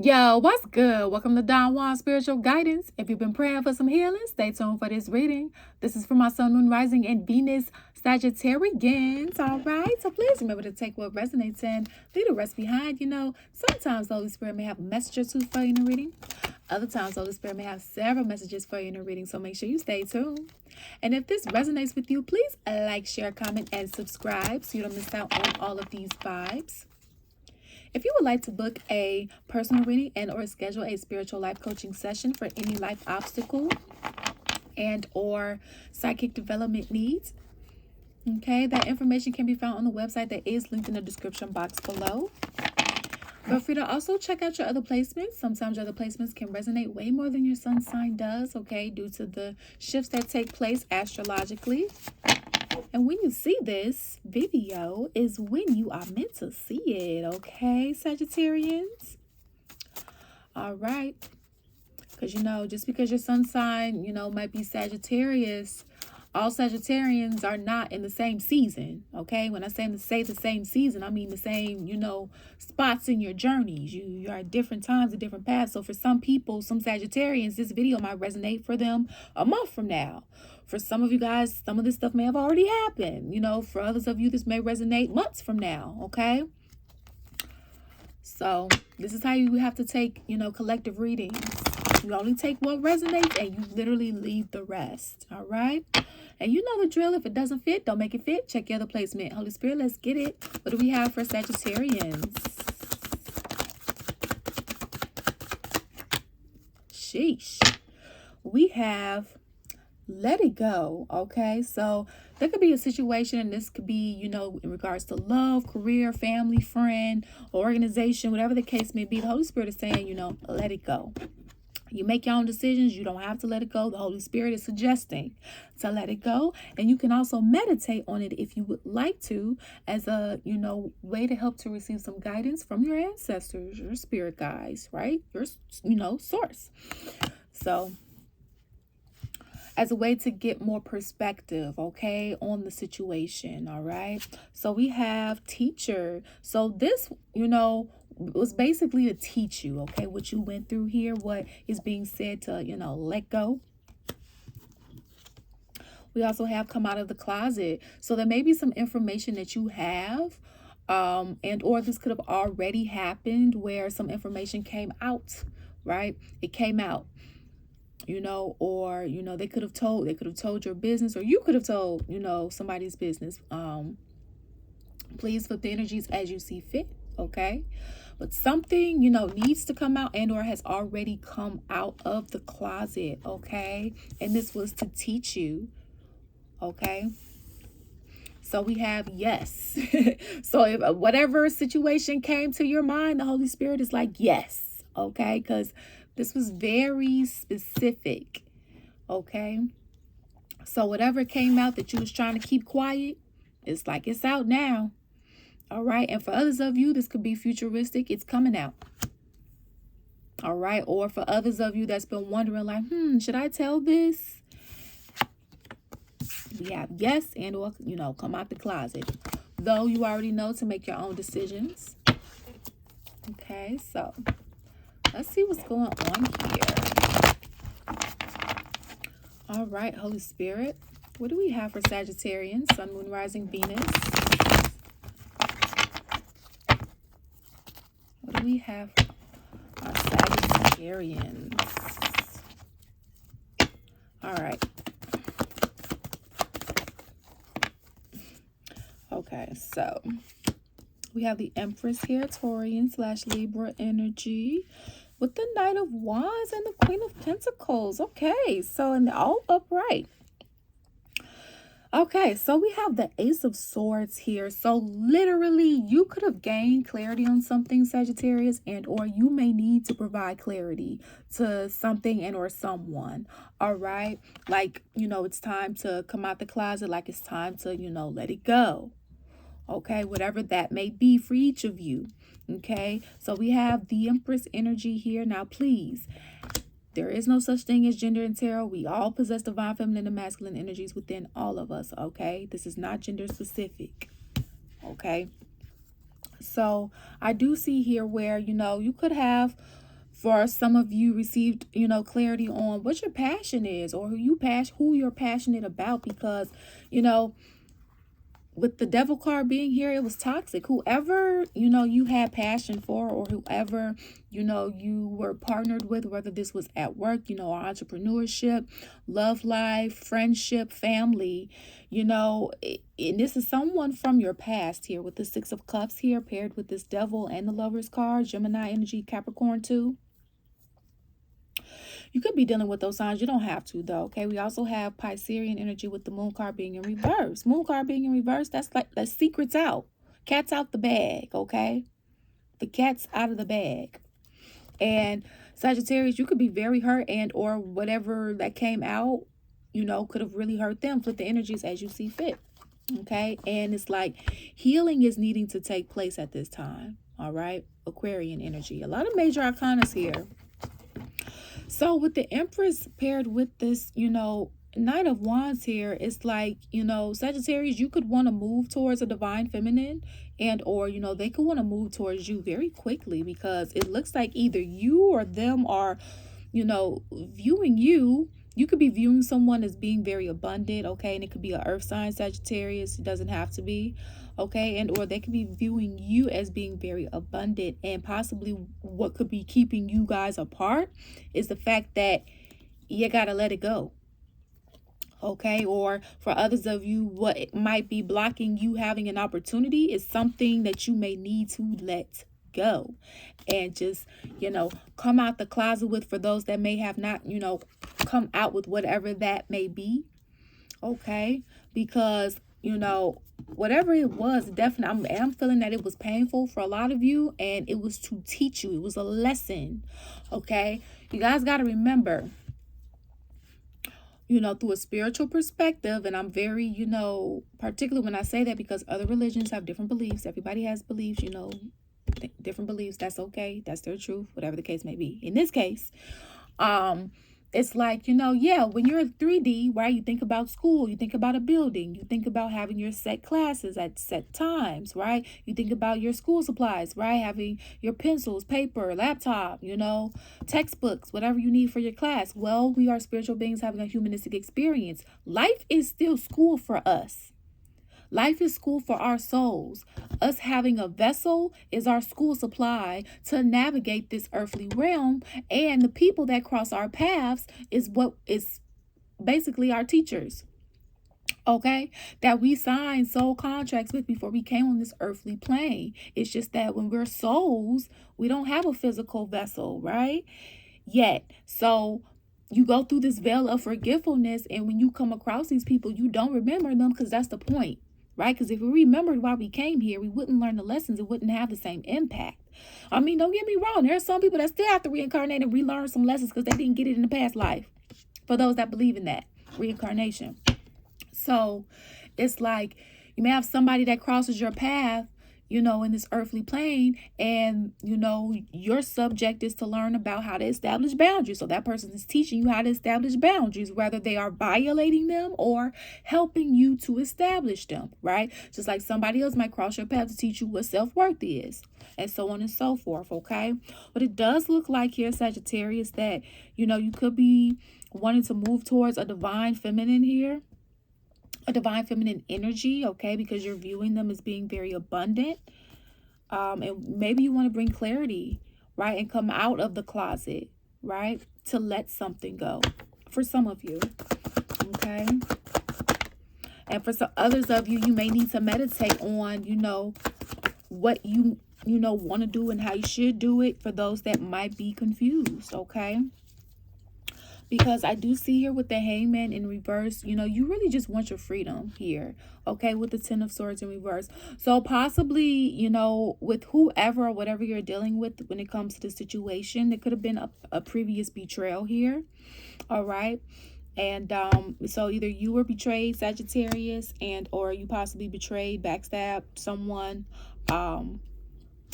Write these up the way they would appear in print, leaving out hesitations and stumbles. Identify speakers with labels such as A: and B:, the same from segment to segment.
A: Yo, what's good? Welcome to Don Juan Spiritual Guidance. If you've been praying for some healing, stay tuned for this reading. This is for my Sun, Moon, Rising, and Venus Sagittarians. All right, so please remember to take what resonates and leave the rest behind. Sometimes the Holy Spirit may have a message or two for you in the reading. Other times, the Holy Spirit may have several messages for you in the reading, so make sure you stay tuned. And if this resonates with you, please like, share, comment, and subscribe so you don't miss out on all of these vibes. If you would like to book a personal reading and or schedule a spiritual life coaching session for any life obstacle and or psychic development needs, okay, that information can be found on the website that is linked in the description box below. Feel free to also check out your other placements. Sometimes your other placements can resonate way more than your sun sign does, okay, due to the shifts that take place astrologically. And when you see this video is when you are meant to see it, okay, Sagittarians? All right. Because, just because your sun sign, might be Sagittarius, all Sagittarians are not in the same season, okay? When I say the same season, I mean the same, spots in your journeys. You are at different times, at different paths. So for some people, some Sagittarians, this video might resonate for them a month from now. For some of you guys, some of this stuff may have already happened. For others of you, this may resonate months from now, okay? So this is how you have to take, collective readings. You only take what resonates and you literally leave the rest, all right? And you know the drill. If it doesn't fit, don't make it fit. Check your other placement. Holy Spirit, let's get it. What do we have for Sagittarians? Sheesh. We have let it go, okay? So there could be a situation, and this could be, in regards to love, career, family, friend, organization, whatever the case may be. The Holy Spirit is saying, let it go. You make your own decisions. You don't have to let it go. The Holy Spirit is suggesting to let it go. And you can also meditate on it if you would like to, as a, way to help to receive some guidance from your ancestors, your spirit guides, right? Your, source. So as a way to get more perspective, okay, on the situation, all right? So we have teacher. So this, was basically to teach you, okay, what you went through here, what is being said to, let go. We also have come out of the closet. So there may be some information that you have, and or this could have already happened where some information came out, right? It came out. Or they could have told your business, or you could have told somebody's business. Please flip the energies as you see fit, okay? But something needs to come out and or has already come out of the closet, okay? And this was to teach you, okay? So we have yes. So if whatever situation came to your mind, the Holy Spirit is like yes, okay? Because this was very specific, okay? So whatever came out that you was trying to keep quiet, it's like it's out now, all right? And for others of you, this could be futuristic. It's coming out, all right? Or for others of you that's been wondering like, should I tell this? We have yes and or, come out the closet. Though you already know to make your own decisions. Okay, so let's see what's going on here. All right, Holy Spirit. What do we have for Sagittarians? Sun, Moon, Rising, Venus. What do we have for our Sagittarians? All right. Okay, so we have the Empress here, Taurian / Libra energy, with the Knight of Wands and the Queen of Pentacles. Okay, so and all upright. Okay, so we have the Ace of Swords here. So literally, you could have gained clarity on something, Sagittarius, and or you may need to provide clarity to something and or someone. All right, like, it's time to come out the closet, like it's time to, let it go. Okay, whatever that may be for each of you. Okay, so we have the Empress energy here. Now, please, there is no such thing as gender in tarot. We all possess divine feminine and masculine energies within all of us. Okay, this is not gender specific. Okay, so I do see here where, you could have For some of you received, clarity on what your passion is, or who you're passionate about, because, with the devil card being here, it was toxic. Whoever, you had passion for, or whoever, you were partnered with, whether this was at work, entrepreneurship, love life, friendship, family, and this is someone from your past here with the Six of Cups here, paired with this devil and the Lover's card, Gemini energy, Capricorn too. You could be dealing with those signs. You don't have to, though, okay? We also have Piscean energy with the moon card being in reverse. Moon card being in reverse, that's like the secret's out. Cat's out the bag, okay? The cat's out of the bag. And Sagittarius, you could be very hurt, and or whatever that came out, could have really hurt them. Flip the energies as you see fit, okay? And it's like healing is needing to take place at this time, all right? Aquarian energy. A lot of major arcanas here. So with the Empress paired with this, Knight of Wands here, it's like, Sagittarius, you could want to move towards a divine feminine, and or, they could want to move towards you very quickly, because it looks like either you or them are, viewing you. You could be viewing someone as being very abundant, okay? And it could be an earth sign, Sagittarius. It doesn't have to be, okay? And or they could be viewing you as being very abundant, and possibly what could be keeping you guys apart is the fact that you got to let it go, okay? Or for others of you, what might be blocking you having an opportunity is something that you may need to let go and just, come out the closet with, for those that may have not, come out with whatever that may be, okay? Because, whatever it was, definitely, I'm feeling that it was painful for a lot of you, and it was to teach you. It was a lesson, okay? You guys got to remember, through a spiritual perspective, and I'm very, particular when I say that, because other religions have different beliefs. Everybody has beliefs, different beliefs. That's okay. That's their truth, whatever the case may be. In this case, it's like, yeah, when you're in 3D, right, you think about school, you think about a building, you think about having your set classes at set times, right? You think about your school supplies, right? Having your pencils, paper, laptop, textbooks, whatever you need for your class. Well, we are spiritual beings having a humanistic experience. Life is still school for us. Life is school for our souls. Us having a vessel is our school supply to navigate this earthly realm. And the people that cross our paths is what is basically our teachers. Okay? That we signed soul contracts with before we came on this earthly plane. It's just that when we're souls, we don't have a physical vessel, right? Yet. So you go through this veil of forgetfulness, and when you come across these people, you don't remember them, because that's the point. Right? Because if we remembered why we came here, we wouldn't learn the lessons. It wouldn't have the same impact. I mean, don't get me wrong. There are some people that still have to reincarnate and relearn some lessons because they didn't get it in the past life. For those that believe in that, reincarnation. So it's like you may have somebody that crosses your path, in this earthly plane, and, your subject is to learn about how to establish boundaries. So that person is teaching you how to establish boundaries, whether they are violating them or helping you to establish them, right? Just like somebody else might cross your path to teach you what self-worth is, and so on and so forth, okay? But it does look like here, Sagittarius, that, you could be wanting to move towards a divine feminine here. A divine feminine energy, okay, because you're viewing them as being very abundant. And maybe you want to bring clarity, right, and come out of the closet, right, to let something go for some of you, okay? And for some others of you, you may need to meditate on, what you want to do and how you should do it, for those that might be confused, okay? Because I do see here with the Hangman in reverse, you really just want your freedom here, okay, with the Ten of Swords in reverse. So possibly, with whoever or whatever you're dealing with when it comes to the situation, there could have been a previous betrayal here, all right? And so either you were betrayed, Sagittarius, and or you possibly betrayed, backstabbed someone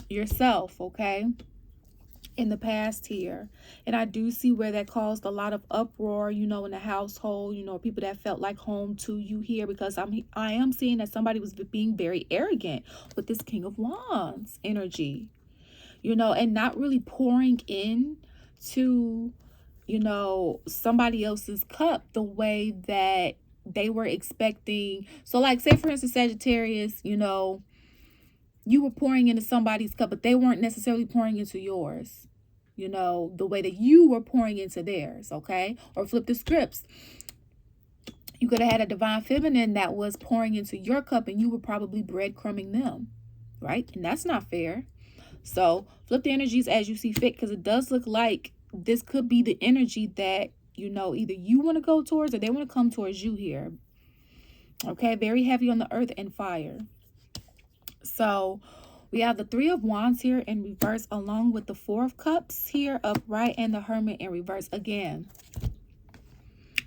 A: yourself, okay? In the past here. And I do see where that caused a lot of uproar, in the household, people that felt like home to you here, because I am seeing that somebody was being very arrogant with this King of Wands energy, and not really pouring in to, you know, somebody else's cup the way that they were expecting. So like, say for instance, Sagittarius, you know, you were pouring into somebody's cup, but they weren't necessarily pouring into yours, you know, the way that you were pouring into theirs. Okay. Or flip the scripts. You could have had a divine feminine that was pouring into your cup and you were probably breadcrumbing them, right? And that's not fair. So flip the energies as you see fit, because it does look like this could be the energy that, you know, either you want to go towards or they want to come towards you here. Okay, very heavy on the earth and fire. So we have the Three of Wands here in reverse, along with the Four of Cups here upright and the Hermit in reverse again.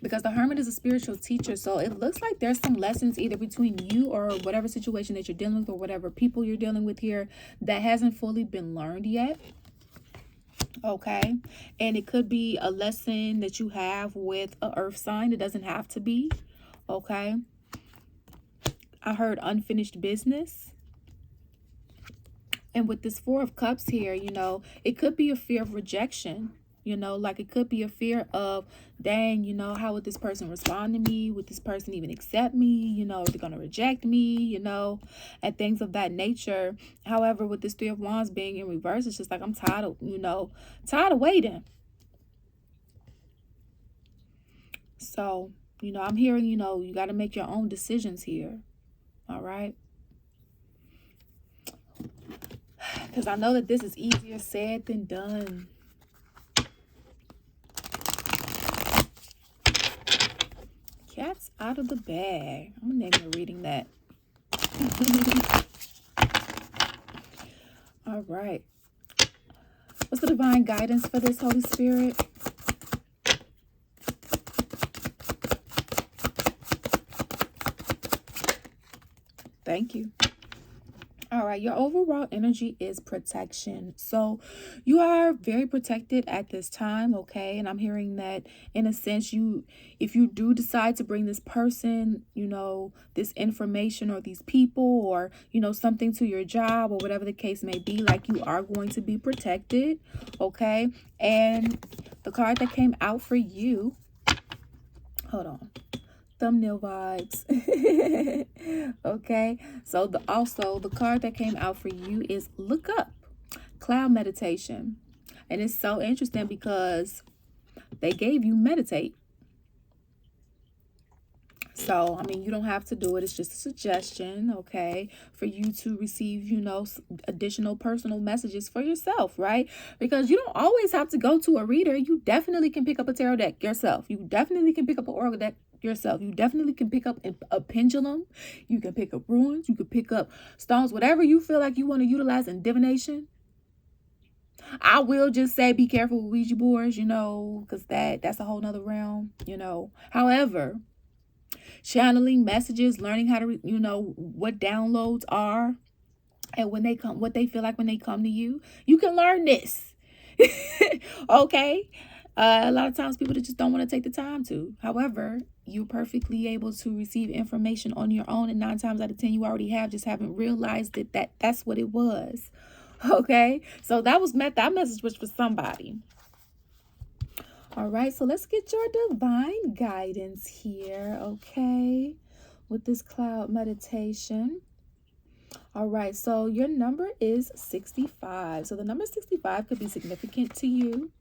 A: Because the Hermit is a spiritual teacher. So it looks like there's some lessons either between you or whatever situation that you're dealing with, or whatever people you're dealing with here, that hasn't fully been learned yet. Okay. And it could be a lesson that you have with an earth sign. It doesn't have to be. Okay. I heard unfinished business. And with this Four of Cups here, you know, it could be a fear of rejection. You know, like it could be a fear of, dang, you know, how would this person respond to me? Would this person even accept me? You know, are they going to reject me? You know, and things of that nature. However, with this Three of Wands being in reverse, it's just like, I'm tired of, you know, tired of waiting. So, you know, I'm hearing, you know, you got to make your own decisions here. All right. Because I know that this is easier said than done. Cat's out of the bag. I'm going to name your reading that. All right. What's the divine guidance for this, Holy Spirit? Thank you. All right, your overall energy is protection. So you are very protected at this time, okay? And I'm hearing that in a sense, if you do decide to bring this person, you know, this information or these people or, you know, something to your job or whatever the case may be, like, you are going to be protected, okay? And the card that came out for you, hold on. Thumbnail vibes. Okay, so also the card that came out for you is Look Up, Cloud Meditation. And it's so interesting because they gave you meditate. So, I mean, you don't have to do it. It's just a suggestion, okay, for you to receive, you know, additional personal messages for yourself, right? Because you don't always have to go to a reader. You definitely can pick up a tarot deck yourself. You definitely can pick up an oracle deck yourself. You definitely can pick up a pendulum. You can pick up runes. You can pick up stones, whatever you feel like you want to utilize in divination. I will just say be careful with Ouija boards, you know, because that's a whole nother realm, you know. However, channeling messages, learning how to, you know, what downloads are, and when they come, what they feel like when they come to you, you can learn this. Okay. A lot of times people just don't want to take the time to. However, you're perfectly able to receive information on your own, and 9 times out of 10 you already have, just haven't realized that's what it was. Okay, so that message was for somebody. All right, so let's get your divine guidance here, okay, with this cloud meditation. All right, so your number is 65. So the number 65 could be significant to you.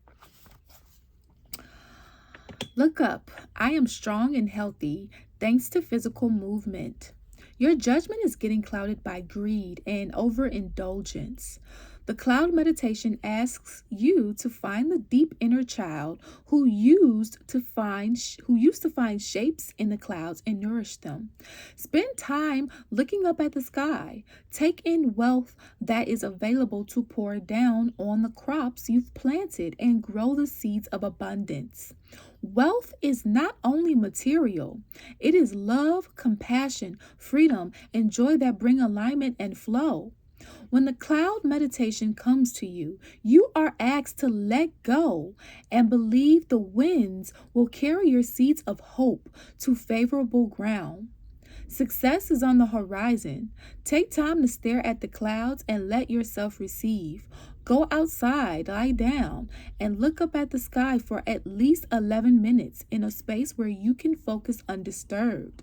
A: Look up. I am strong and healthy thanks to physical movement. Your judgment is getting clouded by greed and overindulgence. The cloud meditation asks you to find the deep inner child who used to find shapes in the clouds and nourish them. Spend time looking up at the sky. Take in wealth that is available to pour down on the crops you've planted and grow the seeds of abundance. Wealth is not only material, it is love, compassion, freedom, and joy that bring alignment and flow. When the cloud meditation comes to you, you are asked to let go and believe the winds will carry your seeds of hope to favorable ground. Success is on the horizon. Take time to stare at the clouds and let yourself receive. Go outside, lie down, and look up at the sky for at least 11 minutes in a space where you can focus undisturbed.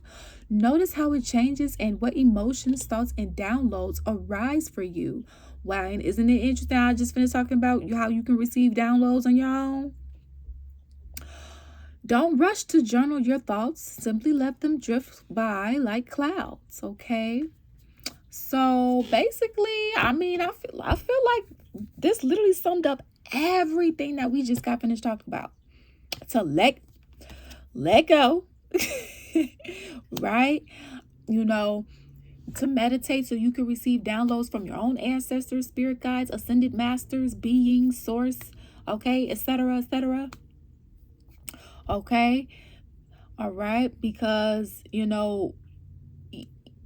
A: Notice how it changes and what emotions, thoughts, and downloads arise for you. Wow, and isn't it interesting? I just finished talking about how you can receive downloads on your own. Don't rush to journal your thoughts. Simply let them drift by like clouds, okay? So basically, I mean, I feel like this literally summed up everything that we just got finished talking about. To let go, right? You know, to meditate so you can receive downloads from your own ancestors, spirit guides, ascended masters, beings, source, okay, etc., etc. Okay, all right, because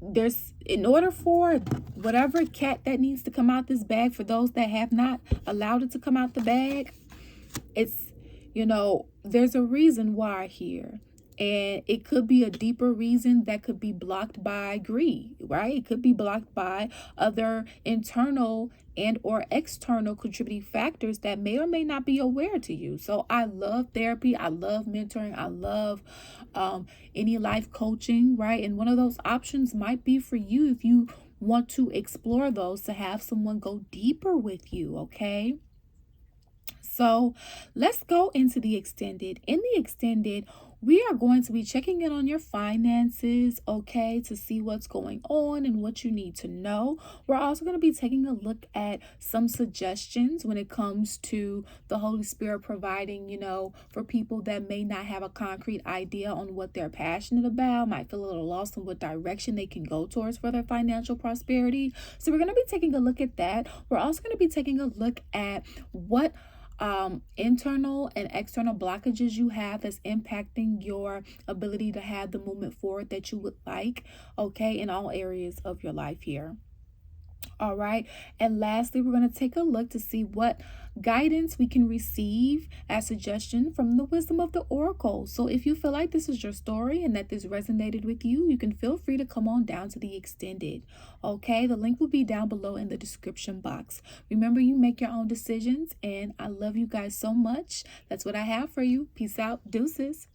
A: there's, in order for whatever cat that needs to come out this bag, for those that have not allowed it to come out the bag, it's there's a reason why here. And it could be a deeper reason that could be blocked by greed, right? It could be blocked by other internal and or external contributing factors that may or may not be aware to you. So I love therapy. I love mentoring. I love any life coaching, right? And one of those options might be for you if you want to explore those, to have someone go deeper with you, okay? So let's go into the extended. In the extended, we are going to be checking in on your finances, okay, to see what's going on and what you need to know. We're also going to be taking a look at some suggestions when it comes to the Holy Spirit providing, for people that may not have a concrete idea on what they're passionate about, might feel a little lost in what direction they can go towards for their financial prosperity. So we're going to be taking a look at that. We're also going to be taking a look at what internal and external blockages you have that's impacting your ability to have the movement forward that you would like, okay, in all areas of your life here. All right. And lastly, we're going to take a look to see what guidance we can receive as suggestion from the wisdom of the oracle. So if you feel like this is your story and that this resonated with you, you can feel free to come on down to the extended. Okay. The link will be down below in the description box. Remember, you make your own decisions, and I love you guys so much. That's what I have for you. Peace out. Deuces.